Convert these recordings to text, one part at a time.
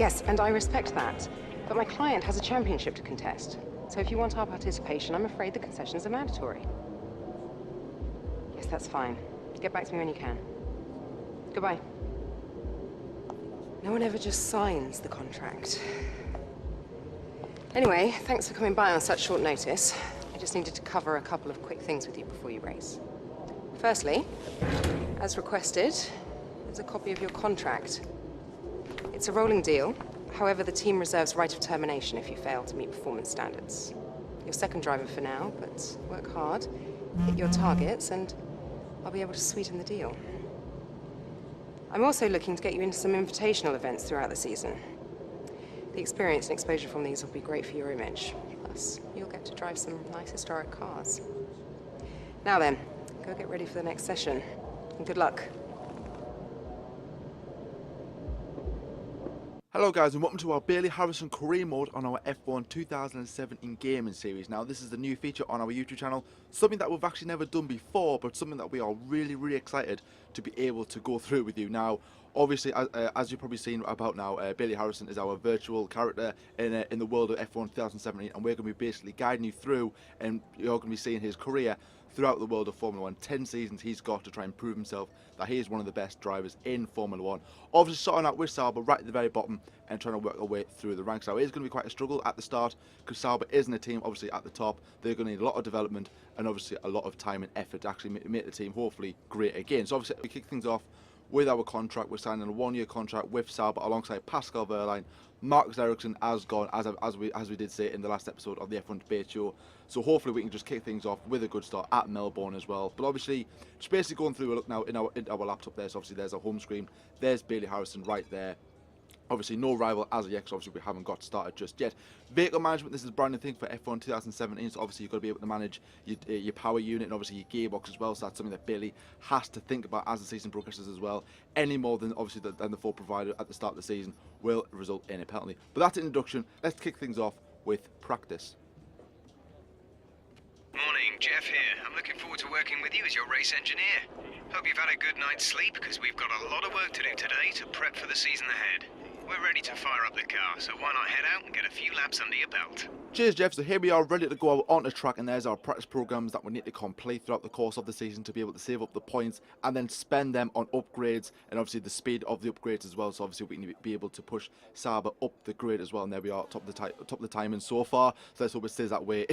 Yes, and I respect that. But my client has a championship to contest. So if you want our participation, I'm afraid the concessions are mandatory. Yes, that's fine. Get back to me when you can. Goodbye. No one ever just signs the contract. Anyway, thanks for coming by on such short notice. I just needed to cover a couple of quick things with you before you race. Firstly, as requested, there's a copy of your contract. It's a rolling deal. However, the team reserves right of termination if you fail to meet performance standards. You're second driver for now, but work hard, hit your targets, and I'll be able to sweeten the deal. I'm also looking to get you into some invitational events throughout the season. The experience and exposure from these will be great for your image. Plus, you'll get to drive some nice historic cars. Now then, go get ready for the next session, and good luck. Hello guys and welcome to our Bailey Harrison career mode on our F1 2017 gaming series. Now this is the new feature on our YouTube channel, something that we've actually never done before, but something that we are really excited to be able to go through with you. Now obviously as you've probably seen about now, Bailey Harrison is our virtual character in the world of F1 2017, and we're going to be basically guiding you through, and you're going to be seeing his career throughout the world of Formula 1. 10 seasons he's got to try and prove himself that he is one of the best drivers in Formula 1. Obviously starting out with Sauber right at the very bottom and trying to work our way through the ranks. Now it is going to be quite a struggle at the start because Sauber isn't a team obviously at the top. They're going to need a lot of development and obviously a lot of time and effort to actually make the team hopefully great again. So obviously we kick things off with our contract. We're signing a 1-year contract with Sauber alongside Pascal Wehrlein. Marcus Ericsson has gone, as we did say in the last episode of the F1 debate show. So hopefully we can just kick things off with a good start at Melbourne as well. But obviously, just basically going through a look now in our laptop there. So obviously there's our home screen. There's Bailey Harrison right there. Obviously no rival as of yet, because obviously we haven't got started just yet. Vehicle management, this is a brand new thing for F1 2017, so obviously you've got to be able to manage your power unit and obviously your gearbox as well, so that's something that Bailey has to think about as the season progresses as well. Any more than obviously than the Ford provided at the start of the season will result in a penalty. But that's an introduction. Let's kick things off with practice. Morning, Jeff here. I'm looking forward to working with you as your race engineer. Hope you've had a good night's sleep, because we've got a lot of work to do today to prep for the season ahead. We're ready to fire up the car, so why not head out and get a few laps under your belt? Cheers, Jeff. So here we are ready to go out onto track, and there's our practice programs that we need to complete throughout the course of the season to be able to save up the points and then spend them on upgrades and obviously the speed of the upgrades as well. So obviously we need to be able to push Sauber up the grid as well, and there we are, top of the timing so far. So let's hope it stays that way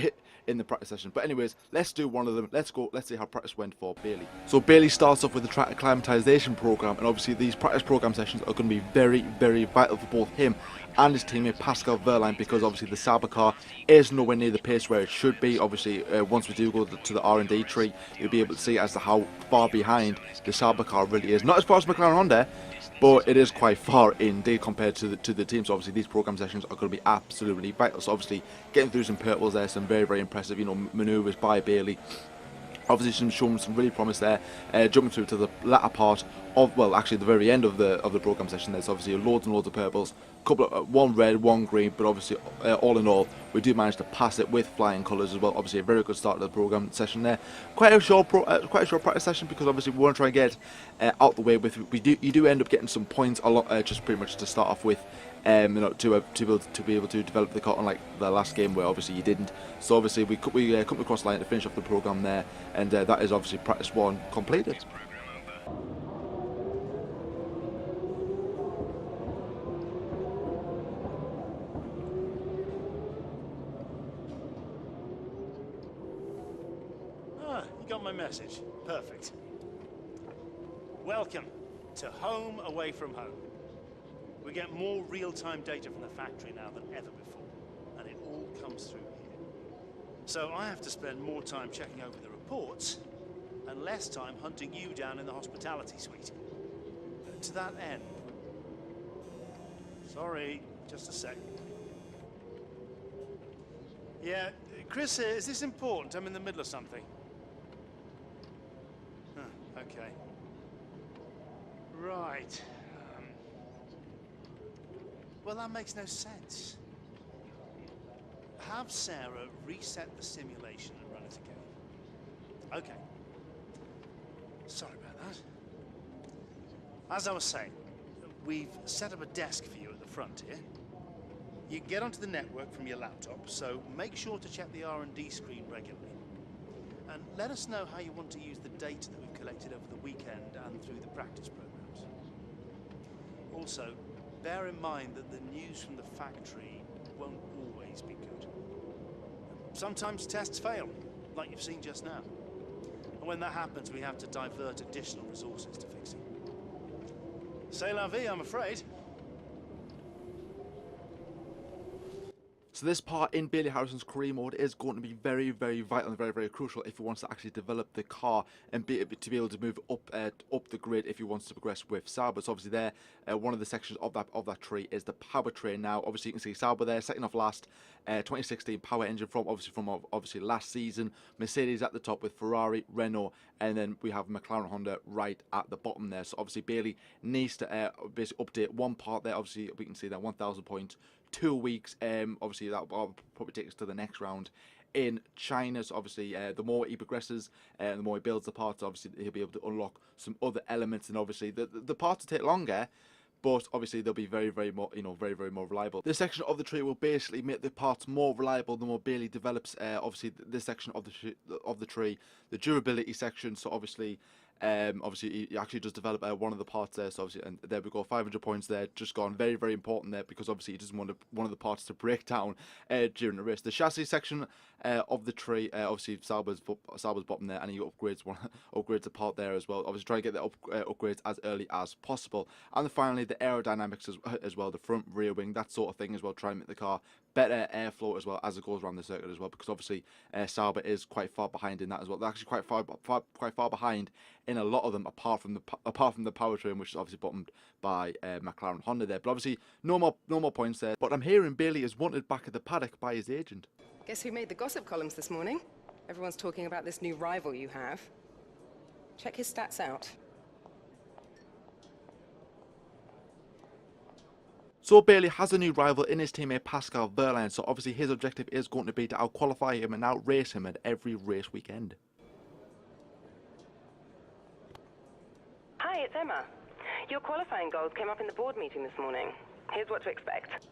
in the practice session. But anyways, let's do one of them. Let's go. Let's see how practice went for Bailey. So Bailey starts off with the track acclimatization program, and obviously these practice program sessions are going to be very vital for both him and his teammate Pascal Wehrlein, because obviously the Sauber car is nowhere near the pace where it should be. Obviously once we do go to the R&D tree, you'll be able to see as to how far behind the Sauber car really is. Not as far as McLaren Honda, but it is quite far indeed compared to the team. So obviously these program sessions are going to be absolutely vital. So obviously getting through some purples there, some very impressive maneuvers by Bailey. Obviously showing some really promise there, jumping through to the latter part of, well, actually the very end of the program session. There's obviously loads and loads of purples, couple of, one red, one green, but obviously all in all we do manage to pass it with flying colours as well. Obviously a very good start to the program session there. Quite a short practice session, because obviously we want to try and get out the way with. You do end up getting some points a lot, just pretty much to start off with. To be able to develop the car, unlike the last game where obviously you didn't. So obviously we come across the line to finish off the program there, and that is obviously practice 1 completed. Ah, you got my message. Perfect. Welcome to home away from home. We get more real-time data from the factory now than ever before, and it all comes through here. So I have to spend more time checking over the reports and less time hunting you down in the hospitality suite. To that end... Sorry, just a sec. Yeah, Chris, is this important? I'm in the middle of something. Huh, okay. Right. Well, that makes no sense. Have Sarah reset the simulation and run it again. Okay. Sorry about that. As I was saying, we've set up a desk for you at the front here. You get onto the network from your laptop, so make sure to check the R&D screen regularly. And let us know how you want to use the data that we've collected over the weekend and through the practice programs. Also, bear in mind that the news from the factory won't always be good. Sometimes tests fail, like you've seen just now. And when that happens, we have to divert additional resources to fix it. C'est la vie, I'm afraid. So this part in Bailey Harrison's career mode is going to be very, very vital and very, very crucial if he wants to actually develop the car and be able to move up the grid if he wants to progress with Sauber. So obviously there, one of the sections of that tree is the powertrain. Now, obviously you can see Sauber there, second off last, 2016 power engine from last season. Mercedes at the top with Ferrari, Renault, and then we have McLaren, Honda right at the bottom there. So obviously Bailey needs to basically update one part there. Obviously we can see that 1,000 points. 2 weeks, obviously that will probably take us to the next round in China. So obviously the more he progresses and the more he builds the parts, obviously he'll be able to unlock some other elements, and obviously the parts will take longer, but obviously they'll be very more more reliable. This section of the tree will basically make the parts more reliable the more Bailey develops obviously this section of the tree, the durability section. So obviously he actually does develop one of the parts there, so obviously, and there we go, 500 points there, just gone very important there, because obviously he doesn't want one of the parts to break down during the race. The chassis section of the tree, obviously Sauber's bottom there, and he upgrades the part there as well. Obviously try to get the upgrades as early as possible. And then finally the aerodynamics as well, the front, rear wing, that sort of thing as well, try and make the car better airflow as well as it goes around the circuit as well, because obviously Sauber is quite far behind in that as well. They're actually quite far behind in a lot of them, apart from the powertrain, which is obviously bottomed by McLaren, Honda there. But obviously no more points there. But I'm hearing Bailey is wanted back at the paddock by his agent. Guess who made the gossip columns this morning? Everyone's talking about this new rival you have. Check his stats out. So Bailey has a new rival in his teammate Pascal Wehrlein, so obviously his objective is going to be to out-qualify him and out-race him at every race weekend. Hi, it's Emma. Your qualifying goals came up in the board meeting this morning. Here's what to expect.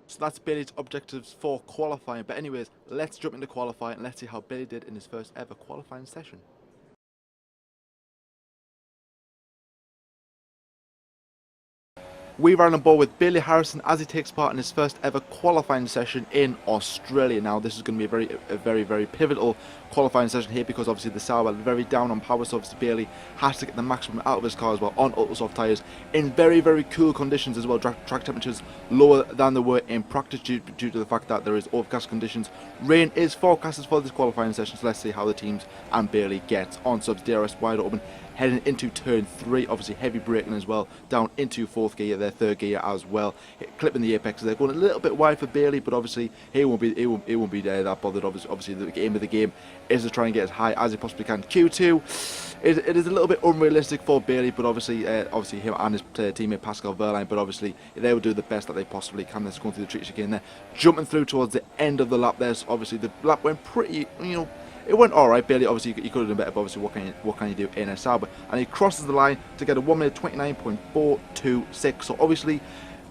So that's Bailey's objectives for qualifying. But anyways, let's jump into qualifying and let's see how Bailey did in his first ever qualifying session. We ran on board with Bailey Harrison as he takes part in his first ever qualifying session in Australia. Now this is going to be a very pivotal qualifying session here, because obviously the Sauber are very down on power, so obviously Bailey has to get the maximum out of his car as well on ultra soft tyres in very cool conditions as well. Track temperatures lower than they were in practice due to the fact that there is overcast conditions. Rain is forecasted for this qualifying session, so let's see how the teams and Bailey gets on. So DRS wide open, heading into turn 3, obviously heavy braking as well, down into 4th gear, their 3rd gear as well, clipping the apex. They're going a little bit wide for Bailey, but obviously he won't be that bothered. Obviously the aim of the game is to try and get as high as he possibly can. Q2, it is a little bit unrealistic for Bailey, but obviously him and his teammate Pascal Wehrlein, but obviously they will do the best that they possibly can. They're going through the treats again there, jumping through towards the end of the lap there. So obviously the lap went pretty, it went alright. Bailey, obviously, he could have done better, but obviously, what can you do in a Sauber? And he crosses the line to get a 1 minute 29.426. So, obviously,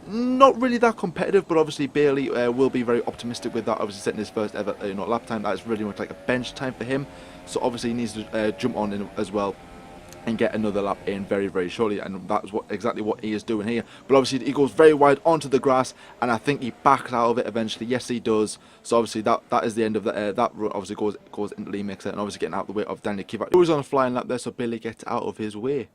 not really that competitive, but obviously, Bailey will be very optimistic with that. Obviously, setting his first ever lap time. That is really much like a bench time for him. So, obviously, he needs to jump on in as well and get another lap in very shortly, and that's exactly what he is doing here. But obviously he goes very wide onto the grass, and I think he backs out of it eventually. Yes, he does. So obviously that is the end of that run. Obviously goes into Lee Mixer, and obviously getting out of the way of Daniel Kivat, who was on a flying lap there, so Bailey gets out of his way.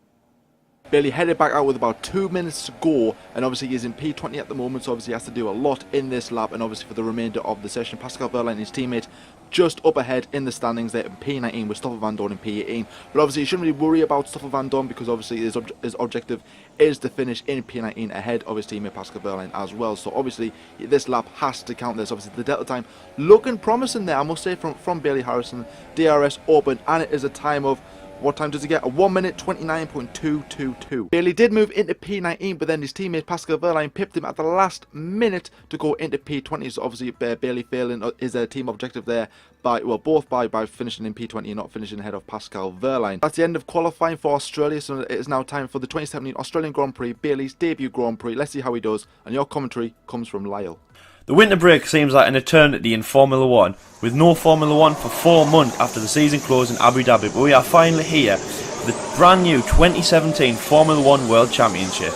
Bailey headed back out with about 2 minutes to go, and obviously he is in P20 at the moment, so obviously he has to do a lot in this lap, and obviously for the remainder of the session. Pascal Wehrlein, his teammate, just up ahead in the standings there in P19 with Stoffel Van Dorn in P18. But obviously you shouldn't really worry about Stoffel Van Dorn, because obviously his objective is to finish in P19 ahead of his teammate Pascal Wehrlein as well. So obviously this lap has to count. There's obviously the delta time looking promising there, I must say, from Bailey Harrison. DRS open, and it is a time of What time does he get? A 1 minute 29.222. Bailey did move into P19, but then his teammate Pascal Wehrlein pipped him at the last minute to go into P20. So obviously Bailey failing his team objective there by, well, both by finishing in P20 and not finishing ahead of Pascal Wehrlein. That's the end of qualifying for Australia, so it is now time for the 2017 Australian Grand Prix, Bailey's debut Grand Prix. Let's see how he does, and your commentary comes from Lyle. The winter break seems like an eternity in Formula 1, with no Formula 1 for 4 months after the season closed in Abu Dhabi, but we are finally here for the brand new 2017 Formula 1 World Championship.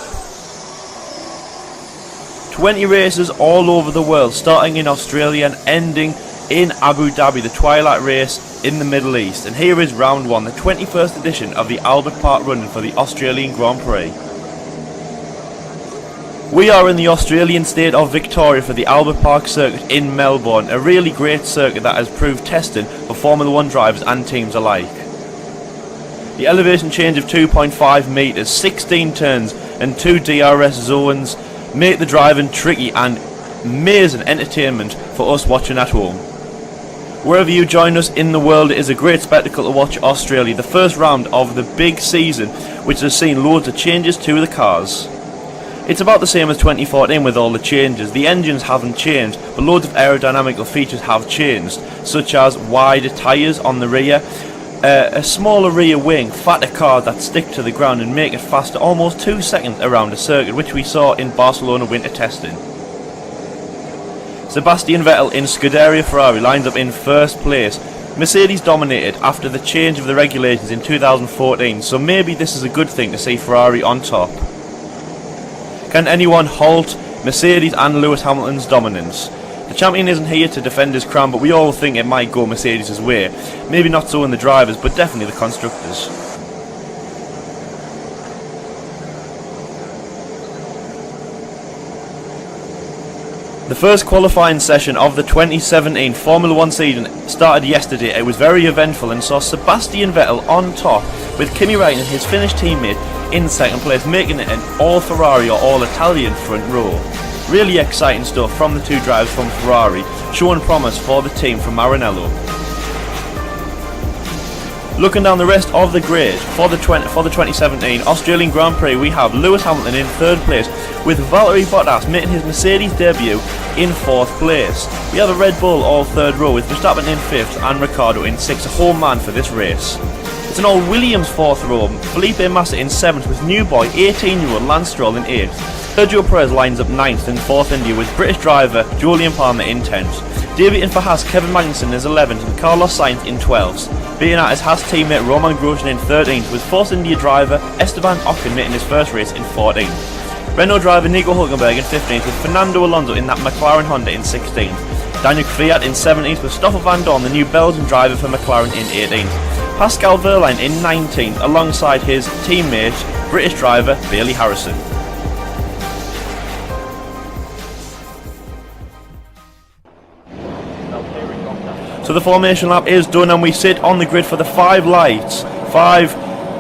20 races all over the world, starting in Australia and ending in Abu Dhabi, the twilight race in the Middle East. And here is round 1, the 21st edition of the Albert Park Run for the Australian Grand Prix. We are in the Australian state of Victoria for the Albert Park circuit in Melbourne, a really great circuit that has proved testing for Formula 1 drivers and teams alike. The elevation change of 2.5 metres, 16 turns and 2 DRS zones make the driving tricky and amazing entertainment for us watching at home. Wherever you join us in the world, it is a great spectacle to watch Australia, the first round of the big season, which has seen loads of changes to the cars. It's about the same as 2014 with all the changes. The engines haven't changed, but loads of aerodynamical features have changed, such as wider tyres on the rear, a smaller rear wing, fatter cars that stick to the ground and make it faster, almost 2 seconds around a circuit, which we saw in Barcelona winter testing. Sebastian Vettel in Scuderia Ferrari lines up in first place. Mercedes dominated after the change of the regulations in 2014, so maybe this is a good thing to see Ferrari on top. Can anyone halt Mercedes and Lewis Hamilton's dominance? The champion isn't here to defend his crown, but we all think it might go Mercedes' way. Maybe not so in the drivers, but definitely the constructors. The first qualifying session of the 2017 Formula 1 season started yesterday. It was very eventful and saw Sebastian Vettel on top with Kimi Räikkönen, his Finnish teammate, in second place, making it an all Ferrari or all Italian front row. Really exciting stuff from the two drivers from Ferrari, showing promise for the team from Maranello. Looking down the rest of the grid for the 2017 Australian Grand Prix, we have Lewis Hamilton in third place, with Valtteri Bottas making his Mercedes debut in fourth place. We have a Red Bull all third row with Verstappen in fifth and Ricciardo in sixth, a home man for this race. It's an all Williams fourth row, Felipe Massa in seventh with new boy 18-year-old Lance Stroll in eighth. Sergio Perez lines up ninth in Force India with British driver Julian Palmer in 10th. Debuting for Haas, Kevin Magnussen is 11th and Carlos Sainz in 12th. Beating out his Haas teammate Roman Grosjean in 13th with Force India driver Esteban Ocon making his first race in 14th. Renault driver Nico Hülkenberg in 15th with Fernando Alonso in that McLaren Honda in 16th. Daniel Kvyat in 17th with Stoffel van Dorn, the new Belgian driver for McLaren, in 18th. Pascal Wehrlein in 19th alongside his teammate British driver Bailey Harrison. So the formation lap is done and we sit on the grid for the 5 lights. 5.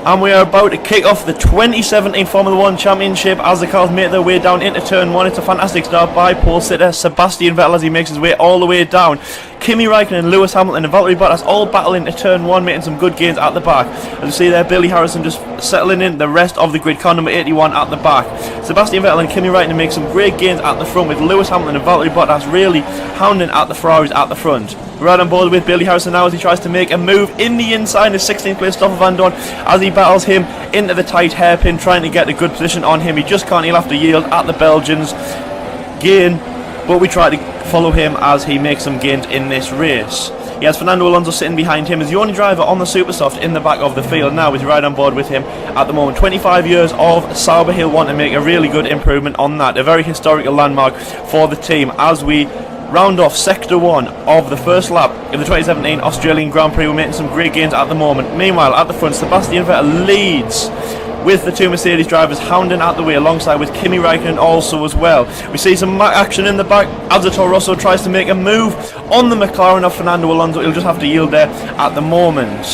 And we are about to kick off the 2017 Formula 1 Championship as the cars make their way down into turn 1. It's a fantastic start by pole sitter Sebastian Vettel as he makes his way all the way down. Kimi Räikkönen, Lewis Hamilton and Valtteri Bottas all battle into turn 1, making some good gains at the back. As you see there, Bailey Harrison just settling in the rest of the grid, car number 81 at the back. Sebastian Vettel and Kimi Räikkönen make some great gains at the front, with Lewis Hamilton and Valtteri Bottas really hounding at the Ferraris at the front. We're right on board with Bailey Harrison now as he tries to make a move in the inside, his 16th place Stoffel van Dorn, as he battles him into the tight hairpin, trying to get a good position on him. He just can't, he'll have to yield at the Belgians gain, but we try to follow him as he makes some gains in this race. He has Fernando Alonso sitting behind him as the only driver on the Supersoft in the back of the field now. He's right on board with him at the moment. 25 years of Sauber, he'll want to make a really good improvement on that. A very historical landmark for the team as we round off Sector 1 of the first lap in the 2017 Australian Grand Prix. We're making some great gains at the moment. Meanwhile, at the front, Sebastian Vettel leads with the two Mercedes drivers hounding out the way, alongside with Kimi Räikkönen also as well. We see some action in the back as Toro Rosso tries to make a move on the McLaren of Fernando Alonso. He'll just have to yield there at the moment.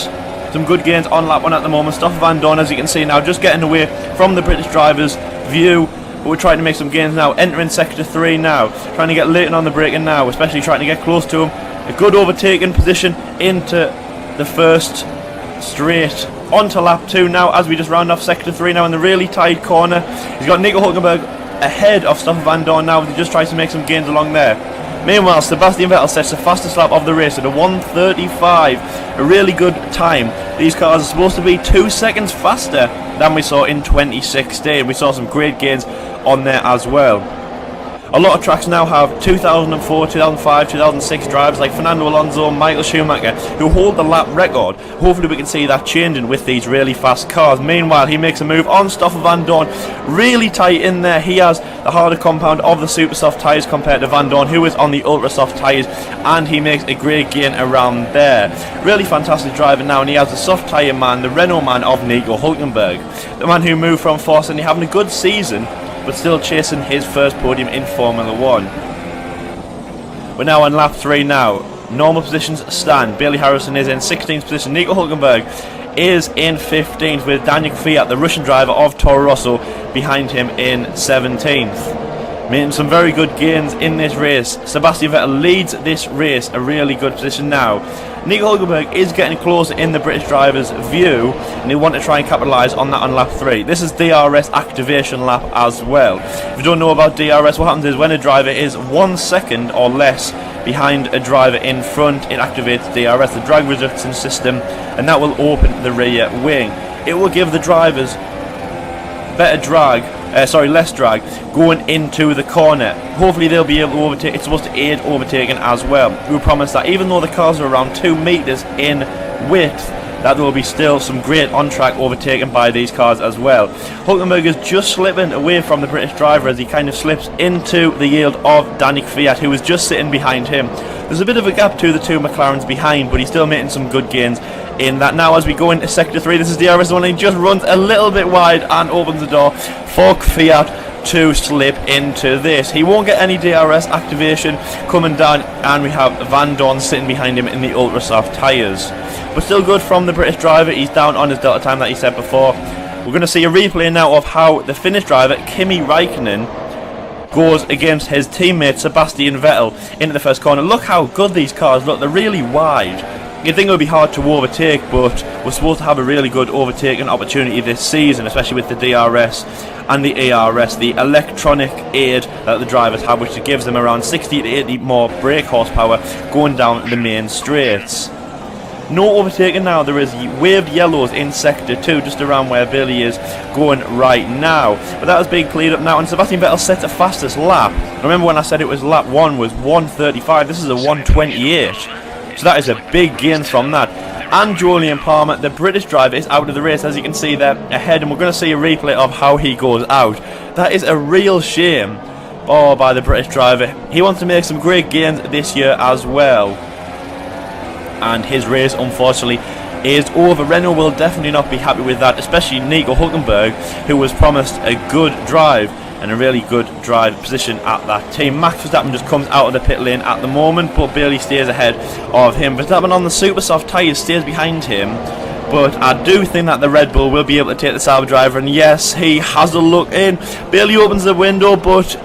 Some good gains on lap 1 at the moment. Stoffel van Dorn, as you can see now, just getting away from the British drivers' view. But we're trying to make some gains now, entering Sector 3 now, trying to get Leighton on the braking now, especially trying to get close to him. A good overtaking position into the first straight On to lap 2 now, as we just round off sector 3 now in the really tight corner. He's got Nico Hulkenberg ahead of Stoffel Van Dorn now, as he just tries to make some gains along there. Meanwhile, Sebastian Vettel sets the fastest lap of the race at a 1:35, a really good time. These cars are supposed to be 2 seconds faster than we saw in 2016. We saw some great gains on there as well. A lot of tracks now have 2004, 2005, 2006 drivers like Fernando Alonso, Michael Schumacher, who hold the lap record. Hopefully we can see that changing with these really fast cars. Meanwhile, he makes a move on Stoffel Van Dorn, really tight in there. He has the harder compound of the super soft tyres compared to Van Dorn, who is on the ultra soft tyres, and he makes a great gain around there. Really fantastic driving now, and he has the soft tyre man, the Renault man of Nico Hulkenberg, the man who moved from Force, and he's having a good season, but still chasing his first podium in Formula 1. We're now on lap 3 now. Normal positions stand. Bailey Harrison is in 16th position. Nico Hulkenberg is in 15th, with Daniel Kvyat, the Russian driver of Toro Rosso, behind him in 17th. Making some very good gains in this race. Sebastian Vettel leads this race, a really good position now. Nico Hulkenberg is getting closer in the British driver's view, and they want to try and capitalise on that on lap 3. This is DRS activation lap as well. If you don't know about DRS, what happens is when a driver is 1 second or less behind a driver in front, it activates DRS, the drag reduction system, and that will open the rear wing. It will give the drivers less drag going into the corner. Hopefully they'll be able to overtake. It's supposed to aid overtaking as well. We promise that even though the cars are around 2 meters in width, that there will be still some great on-track overtaking by these cars as well. Hulkenberg is just slipping away from the British driver as he kind of slips into the yield of Danny Kvyat, who is just sitting behind him. There's a bit of a gap to the two McLarens behind, but he's still making some good gains in that. Now as we go into sector 3, this is DRS 1, and he just runs a little bit wide and opens the door for Kvyat to slip into this. He won't get any DRS activation coming down, and we have Van Dorn sitting behind him in the ultra soft tyres. But still good from the British driver. He's down on his delta time that he said before. We're going to see a replay now of how the Finnish driver Kimi Räikkönen goes against his teammate Sebastian Vettel into the first corner. Look how good these cars look. They're really wide. You'd think it would be hard to overtake, but we're supposed to have a really good overtaking opportunity this season, especially with the DRS and the ERS, the electronic aid that the drivers have, which gives them around 60 to 80 more brake horsepower going down the main straights. No overtaking now. There is waved yellows in sector 2, just around where Billy is going right now. But that is being cleared up now, and Sebastian Vettel sets the fastest lap. Remember when I said it was lap 1 was 1:35, this is a 1:28. So that is a big gain from that. And Julian Palmer, the British driver, is out of the race, as you can see there ahead, and we're going to see a replay of how he goes out. That is a real shame by the British driver. He wants to make some great gains this year as well. And his race, unfortunately, is over. Renault will definitely not be happy with that, especially Nico Hulkenberg, who was promised a good drive and a really good drive position at that team. Max Verstappen just comes out of the pit lane at the moment, but Bailey stays ahead of him. Verstappen on the super soft tyres stays behind him, but I do think that the Red Bull will be able to take the Sauber driver, and yes, he has a look in. Bailey opens the window, but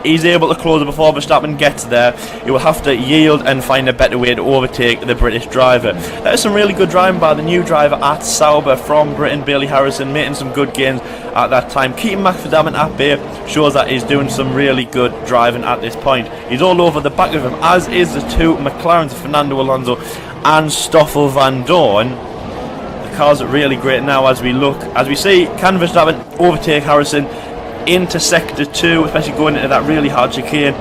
he's able to close it before Verstappen gets there. He will have to yield and find a better way to overtake the British driver. That is some really good driving by the new driver at Sauber from Britain, Bailey Harrison, making some good gains at that time. Keeping Max Verstappen at bay shows that he's doing some really good driving at this point. He's all over the back of him, as is the two McLarens, Fernando Alonso and Stoffel Van Dorn. The cars are really great now as we see, can Verstappen overtake Harrison into sector 2, especially going into that really hard chicane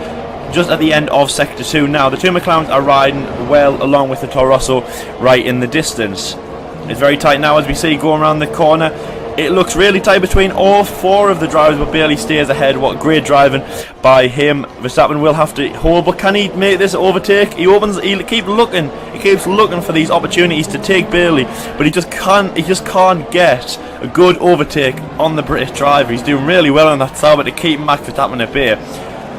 just at the end of sector 2. Now the two McLarens are riding well along with the Toro Rosso right in the distance. It's very tight now as we see going around the corner. It looks really tight between all four of the drivers, but Bailey stays ahead. What great driving by him. Verstappen will have to hold, but can he make this overtake? He keeps looking for these opportunities to take Bailey, but he just can't get a good overtake on the British driver. He's doing really well on that Sauber to keep Max Verstappen at bay.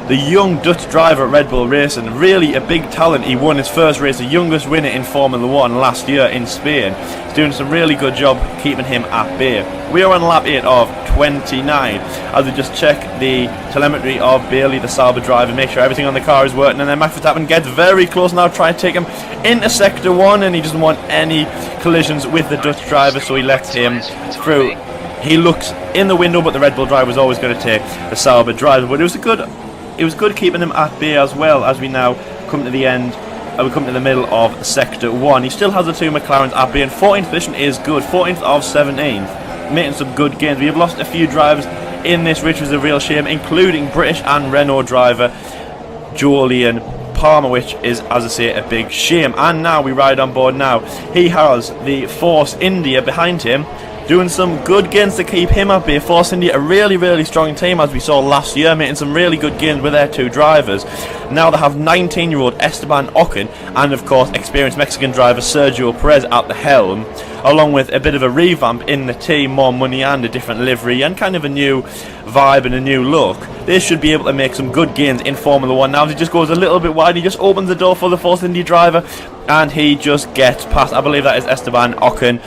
the young Dutch driver at Red Bull Racing. Really a big talent. He won his first race, the youngest winner in Formula 1 last year in Spain. He's doing some really good job keeping him at bay. We are on lap 8 of 29 as we just check the telemetry of Bailey, the Sauber driver, make sure everything on the car is working, and then Max Verstappen gets very close now, trying to take him into sector 1, and he doesn't want any collisions with the Dutch driver, so he lets him through. He looks in the window, but the Red Bull driver was always going to take the Sauber driver. But it was good keeping him at bay as well, as we now come to the end. We come to the middle of sector 1. He still has the 2 McLarens at bay, and 14th position is good. 14th of 17th, making some good gains. We have lost a few drivers in this, which was a real shame, including British and Renault driver Julian Palmer, which is, as I say, a big shame. And now we ride on board now. He has the Force India behind him, doing some good gains to keep him at bay. Force India, a really strong team, as we saw last year, making some really good gains with their 2 drivers. Now they have 19-year-old Esteban Ocon and, of course, experienced Mexican driver Sergio Perez at the helm, along with a bit of a revamp in the team, more money and a different livery and kind of a new vibe and a new look. They should be able to make some good gains in Formula 1. Now, if he just goes a little bit wide, he just opens the door for the Force India driver and he just gets past. I believe that is Esteban Ocon.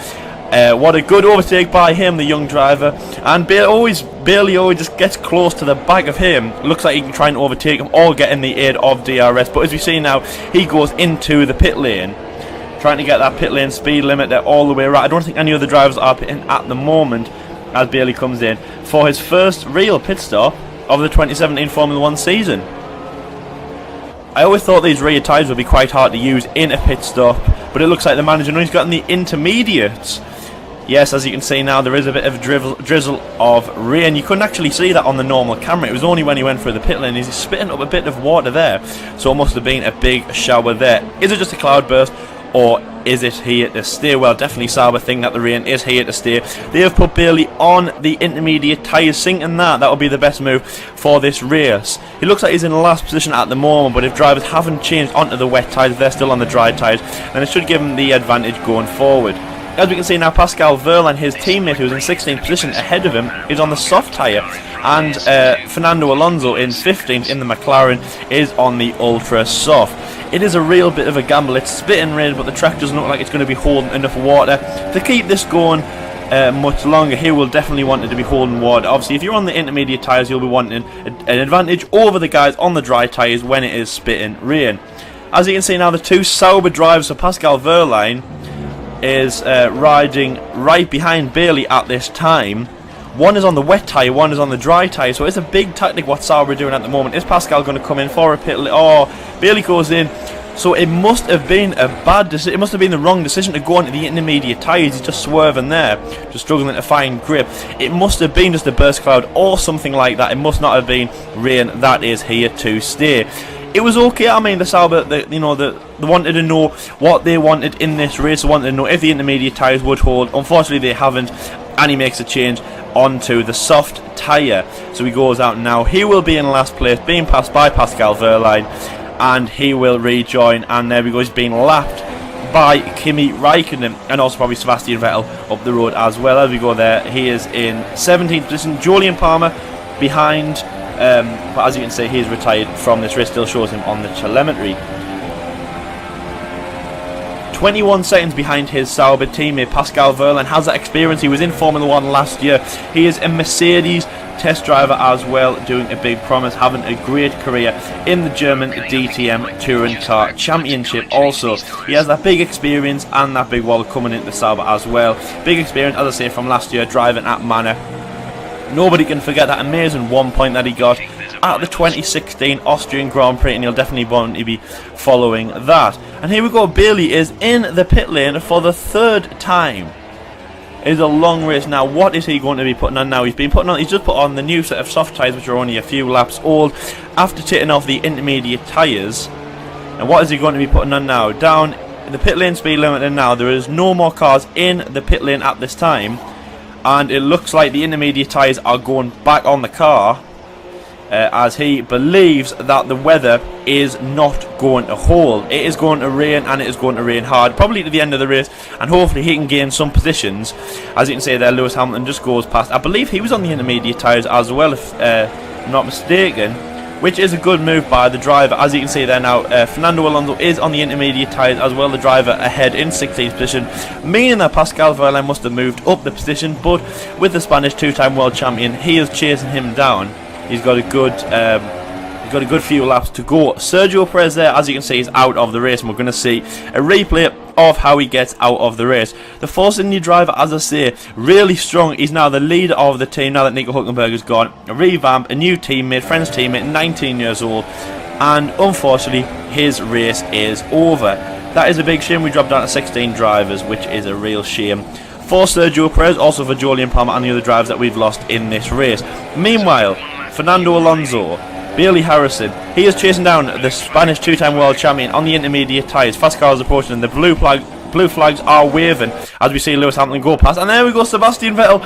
What a good overtake by him, the young driver. And Bailey always just gets close to the back of him. Looks like he can try and overtake him or get in the aid of DRS. But as we see now, he goes into the pit lane, trying to get that pit lane speed limit there all the way around. I don't think any other drivers are pitting at the moment as Bailey comes in for his first real pit stop of the 2017 Formula 1 season. I always thought these rear tyres would be quite hard to use in a pit stop, but it looks like the manager knows he's gotten the intermediates. Yes, as you can see now, there is a bit of drizzle of rain. You couldn't actually see that on the normal camera. It was only when he went through the pit lane. He's spitting up a bit of water there, so it must have been a big shower there. Is it just a cloudburst, or is it here to stay? Well, definitely Sauber think that the rain is here to stay. They have put Bailey on the intermediate tyres, sinking that will be the best move for this race. He looks like he's in last position at the moment, but if drivers haven't changed onto the wet tyres, they're still on the dry tyres, then it should give him the advantage going forward. As we can see now, Pascal Wehrlein, his teammate who's in 16th position ahead of him, is on the soft tyre, and Fernando Alonso in 15th in the McLaren is on the ultra soft. It is a real bit of a gamble. It's spitting rain, but the track doesn't look like it's going to be holding enough water to keep this going much longer. He will definitely want it to be holding water. Obviously, if you're on the intermediate tyres, you'll be wanting an advantage over the guys on the dry tyres when it is spitting rain. As you can see now, the 2 Sauber drivers, so Pascal Wehrlein is riding right behind Bailey at this time. One is on the wet tyre, one is on the dry tyre, so it's a big tactic what Sauber are doing at the moment. Is Pascal going to come in for a pit? Bailey goes in, so it must have been a bad decision. It must have been the wrong decision to go onto the intermediate tyres. He's just swerving there, just struggling to find grip. It must have been just a burst cloud or something like that. It must not have been rain that is here to stay. It was okay. I mean, the Sauber, they wanted to know what they wanted in this race. They wanted to know if the intermediate tyres would hold. Unfortunately, they haven't, and he makes a change onto the soft tyre. So he goes out now. He will be in last place, being passed by Pascal Wehrlein, and he will rejoin. And there we go. He's being lapped by Kimi Räikkönen and also probably Sebastian Vettel up the road as well. As we go there, he is in 17th position. Julian Palmer behind. But as you can see, he's retired from this race. Still shows him on the telemetry. 21 seconds behind his Sauber teammate Pascal Wehrlein. Has that experience. He was in Formula 1 last year. He is a Mercedes test driver as well, doing a big promise, having a great career in the German DTM Touring Car Championship also. He has that big experience and that big wall coming into Sauber as well. Big experience, as I say, from last year, driving at Manor. Nobody can forget that amazing 1 point that he got at the 2016 Austrian Grand Prix, and he'll definitely want to be following that. And here we go, Bailey is in the pit lane for the 3rd time. It is a long race now. What is he going to be putting on now? He's just put on the new set of soft tyres, which are only a few laps old, after taking off the intermediate tyres. And what is he going to be putting on now? Down the pit lane speed limit now. There is no more cars in the pit lane at this time. And it looks like the intermediate tyres are going back on the car, as he believes that the weather is not going to hold. It is going to rain, and it is going to rain hard, probably to the end of the race, and hopefully he can gain some positions. As you can see there, Lewis Hamilton just goes past. I believe he was on the intermediate tyres as well, if I'm not mistaken. which is a good move by the driver. As you can see there now, Fernando Alonso is on the intermediate tyres as well, the driver ahead in 16th position, meaning that Pascal Wehrlein must have moved up the position, but with the Spanish two-time world champion, he is chasing him down. He's got a good few laps to go. Sergio Perez there, as you can see, is out of the race, and we're going to see a replay of how he gets out of the race. The Force India driver, as I say, really strong. He's now the leader of the team now that Nico Hülkenberg is gone. A revamp, a new teammate, French teammate, 19 years old, and unfortunately his race is over. That is a big shame. We dropped down to 16 drivers, which is a real shame for Sergio Perez, also for Julian Palmer and the other drivers that we've lost in this race. Meanwhile, Fernando Alonso, Bailey Harrison, he is chasing down the Spanish two-time world champion on the intermediate tyres. Fast cars approaching and the blue flags are waving as we see Lewis Hamilton go past. And there we go, Sebastian Vettel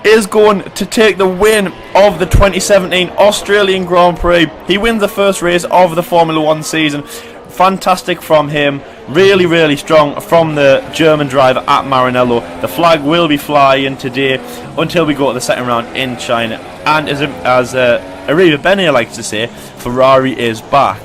is going to take the win of the 2017 Australian Grand Prix. He wins the first race of the Formula 1 season. Fantastic from him, really strong from the German driver at Maranello. The flag will be flying today until we go to the second round in China. And as Arriva Bene likes to say, Ferrari is back.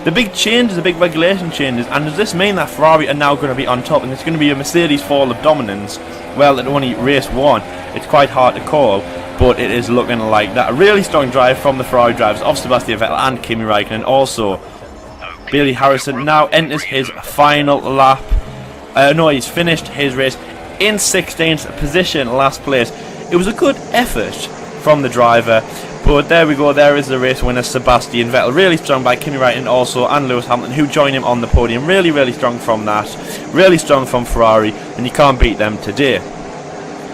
The big changes, the big regulation changes, and does this mean that Ferrari are now going to be on top and it's going to be a Mercedes fall of dominance? Well, at only race one, it's quite hard to call, but it is looking like that. A really strong drive from the Ferrari drivers of Sebastian Vettel and Kimi Raikkonen. Also, Bailey Harrison now enters his final lap. He's finished his race in 16th position, last place. It was a good effort from the driver, but there we go, there is the race winner, Sebastian Vettel. Really strong by Kimi Raikkonen also, and Lewis Hamilton, who join him on the podium. Really strong from that, really strong from Ferrari, and you can't beat them today.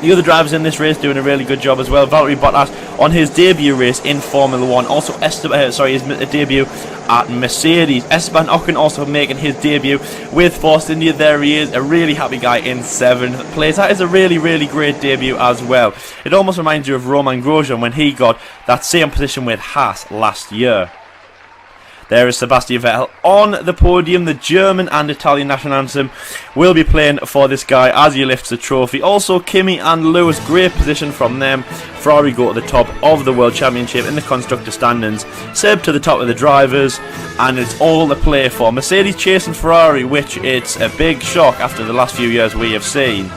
The other drivers in this race doing a really good job as well. Valtteri Bottas on his debut race in Formula 1, also his debut at Mercedes. Esteban Ocon also making his debut with Force India. There he is, a really happy guy in 7th place. That is a really great debut as well. It almost reminds you of Romain Grosjean when he got that same position with Haas last year. There is Sebastian Vettel on the podium. The German and Italian national anthem will be playing for this guy as he lifts the trophy. Also, Kimi and Lewis, great position from them. Ferrari go to the top of the World Championship in the constructor standings. Seb to the top of the drivers, and it's all to play for. Mercedes chasing Ferrari, which it's a big shock after the last few years we have seen.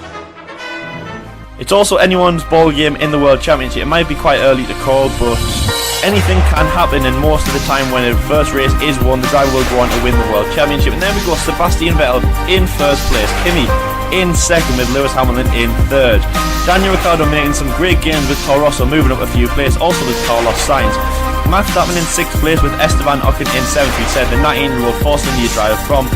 It's also anyone's ball game in the World Championship. It might be quite early to call, but anything can happen, and most of the time when a first race is won, the driver will go on to win the World Championship. And then we go Sebastian Vettel in first place, Kimi in second with Lewis Hamilton in third. Daniel Ricciardo making some great gains with Toro Rosso moving up a few places, also with Carlos Sainz. Max Verstappen in 6th place with Esteban Ocon in 7th. We said the 19-year-old Force India driver from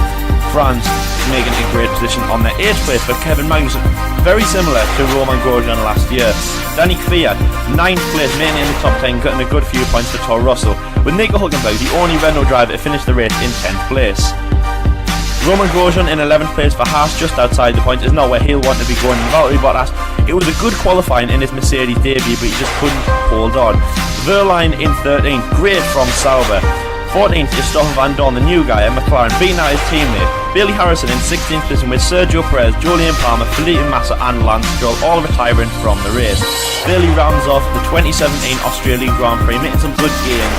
France making a great position on the 8th place for Kevin Magnussen, very similar to Romain Grosjean last year. Danny Kvyat, 9th place, mainly in the top 10, getting a good few points for Toro Rosso, with Nico Hülkenberg, the only Renault driver to finish the race in 10th place. Romain Grosjean in 11th place for Haas, just outside the points, is not where he'll want to be going. Valtteri Bottas, it was a good qualifying in his Mercedes debut, but he just couldn't hold on. Wehrlein in 13th, great from Sauber. 14th is Stoffel Van Dorn, the new guy at McLaren, beating out his teammate. Bailey Harrison in 16th position with Sergio Perez, Julian Palmer, Felipe Massa and Lance Stroll all retiring from the race. Bailey rounds off the 2017 Australian Grand Prix, making some good gains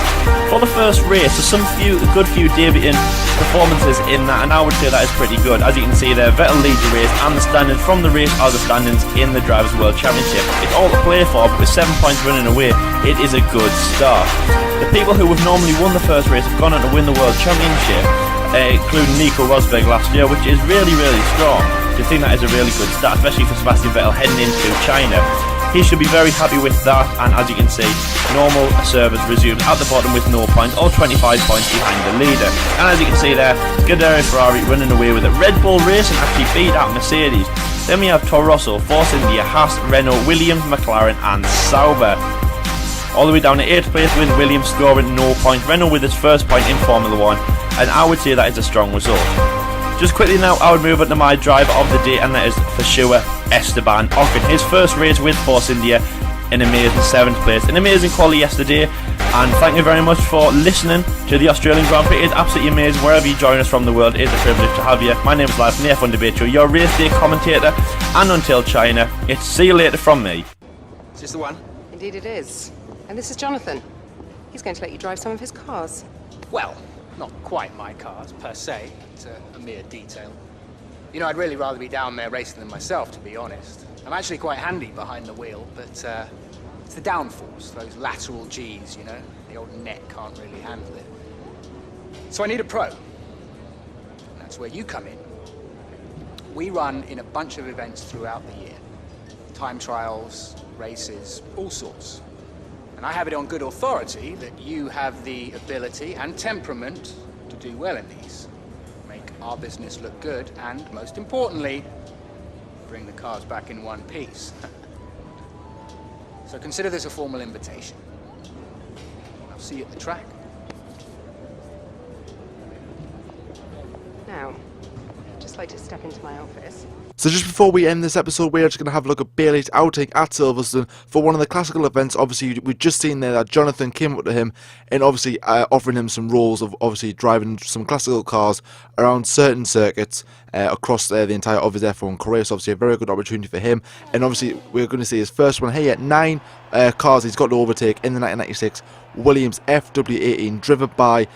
for the first race. So a good few debuting performances in that, and I would say that is pretty good. As you can see there, Vettel leads the race, and the standings from the race are the standings in the Drivers' World Championship. It's all to play for, but with 7 points running away, it is a good start. The people who have normally won the first race have gone on to win the World Championship, including Nico Rosberg last year, which is really strong. I think that is a really good start, especially for Sebastian Vettel heading into China. He should be very happy with that, and as you can see, normal service resumed at the bottom with no points, or 25 points behind the leader. And as you can see there, Scuderia Ferrari running away with it. Red Bull Racing actually beat out Mercedes. Then we have Toro Rosso, Force India, Haas, Renault, Williams, McLaren and Sauber. All the way down to 8th place with Williams scoring no points. Renault with its first point in Formula 1, and I would say that is a strong result. Just quickly now, I would move on to my driver of the day, and that is for sure Esteban Ocon. His first race with Force India, an amazing 7th place. An amazing quality yesterday, and thank you very much for listening to the Australian Grand Prix. It's absolutely amazing. Wherever you join us from the world, it's a privilege to have you. My name is Live from the F1 Debate Show, your race day commentator, and until China, it's see you later from me. Is this the one? Indeed it is. And this is Jonathan. He's going to let you drive some of his cars. Well, not quite my cars, per se. It's a mere detail. You know, I'd really rather be down there racing them myself, to be honest. I'm actually quite handy behind the wheel, but it's the downforce, those lateral Gs, you know? The old neck can't really handle it. So I need a pro. And that's where you come in. We run in a bunch of events throughout the year. Time trials, races, all sorts. And I have it on good authority that you have the ability and temperament to do well in these. Make our business look good and, most importantly, bring the cars back in one piece. So consider this a formal invitation. I'll see you at the track. Now, I'd just like to step into my office. So just before we end this episode, we're just going to have a look at Bailey's outing at Silverstone for one of the classical events. Obviously, we've just seen there that Jonathan came up to him and obviously offering him some roles of obviously driving some classical cars around certain circuits across the entire of his F1 career. So obviously a very good opportunity for him. And obviously we're going to see his first one here at 9 cars he's got to overtake in the 1996 Williams FW18, driven by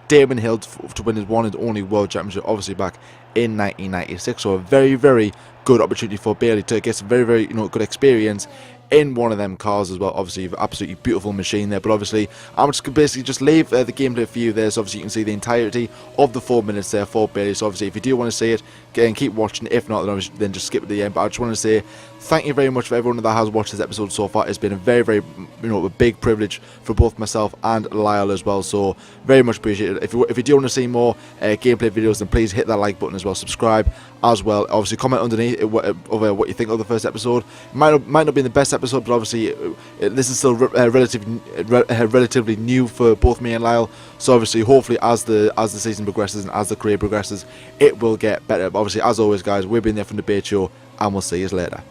Damon Hill to win his one and only World Championship, obviously back in 1996. So a very, very good opportunity for Bailey to get some very, very good experience in one of them cars as well. Obviously, absolutely beautiful machine there. But obviously, I'm just basically just leave the gameplay for you there, so obviously you can see the entirety of the 4 minutes there for Bailey. So obviously, if you do want to see it, again, keep watching. If not, then obviously then just skip to the end. But I just want to say thank you very much for everyone that has watched this episode so far. It's been a very, very a big privilege for both myself and Lyle as well. So very much appreciated. If you do want to see more gameplay videos, then please hit that like button as well. Subscribe as well. Obviously, comment underneath what you think of the first episode. Might not be the best episode, but obviously this is still relatively new for both me and Lyle. So obviously, hopefully, as the season progresses and as the career progresses, it will get better. But obviously, as always, guys, we've been there from the Debate Show, and we'll see you later.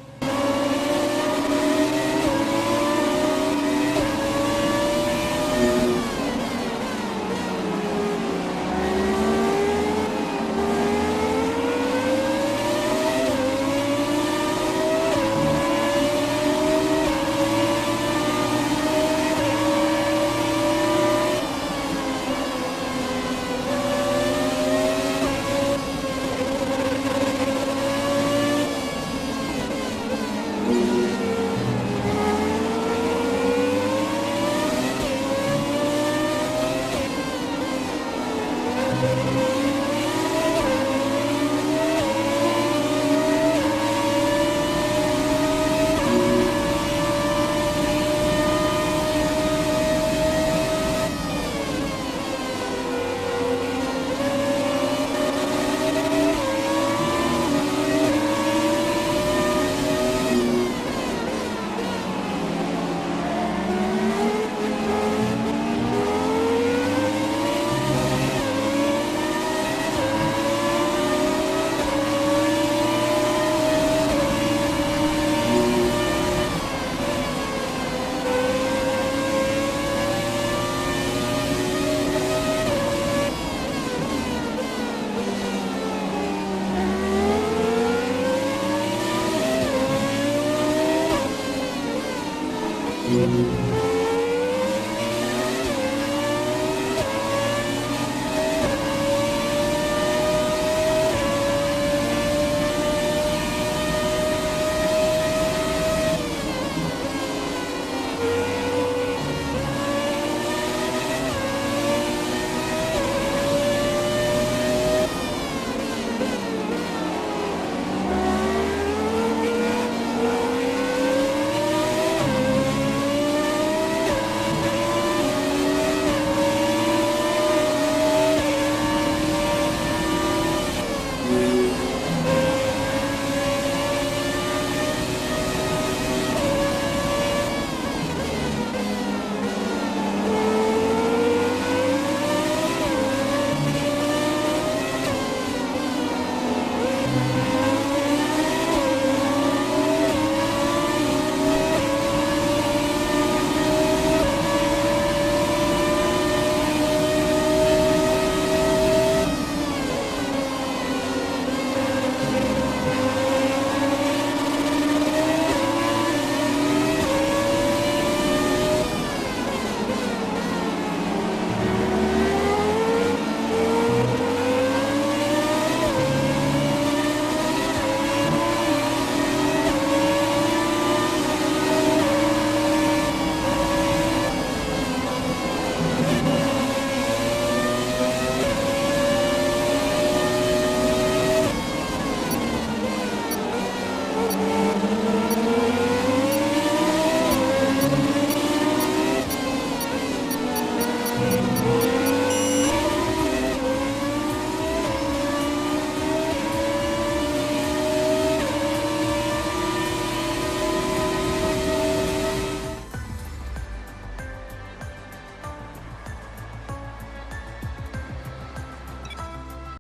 Thank you.